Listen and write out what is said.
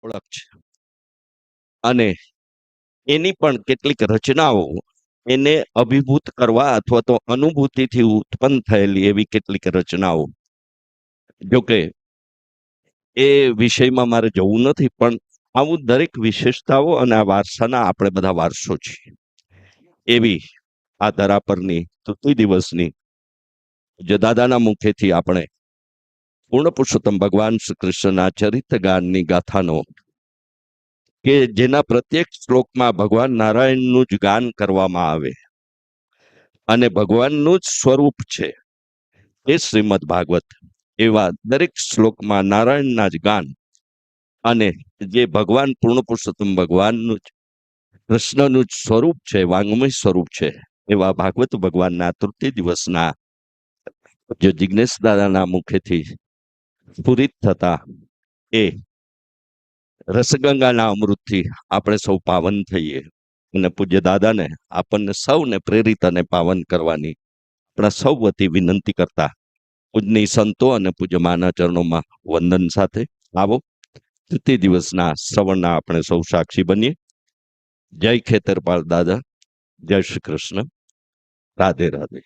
ઓળખ છે અને એની પણ કેટલીક રચનાઓ એને અભિભૂત કરવા અથવા તો અનુભૂતિથી ઉત્પન્ન થયેલી એવી કેટલીક રચનાઓ, જોકે એ વિષયમાં મારે જવું નથી, પણ આવું દરેક વિશેષતાઓ અને આ વારસાના આપણે બધા વારસો છીએ એવી આ ધરા પરની તૃતીય દિવસની જે દાદાના મુખેથી આપણે પૂર્ણ પુરુષોત્તમ ભગવાન શ્રી કૃષ્ણના ચરિત્ર ગાનની ગાથાનો, કે જેના પ્રત્યેક શ્લોકમાં ભગવાન નારાયણનું જ ગાન કરવામાં આવે અને ભગવાનનું જ સ્વરૂપ છે એ શ્રીમદ ભાગવત, એવા દરેક શ્લોકમાં નારાયણના જ ગાન અને જે ભગવાન પૂર્ણ પુરુષોત્તમ ભગવાનનું જ કૃષ્ણનું જ સ્વરૂપ છે, વાંગમય સ્વરૂપ છે, એવા ભાગવત ભગવાનના તૃતીય દિવસના જે જિજ્ઞેશ દાદાના મુખેથી સ્ફુરિત થતા એ રસગંગાના અમૃતથી આપણે સૌ પાવન થઈએ અને પૂજ્ય દાદાને આપણને સૌને પ્રેરિત અને પાવન કરવાની આપણા સૌ વતી વિનંતી કરતા પૂજનીય સંતો અને પૂજ્ય માના ચરણોમાં વંદન સાથે આવો તૃતીય દિવસના શ્રવણના આપણે સૌ સાક્ષી બનીએ. જય ખેતરપાળ દાદા, જય શ્રી કૃષ્ણ, રાધે રાધે.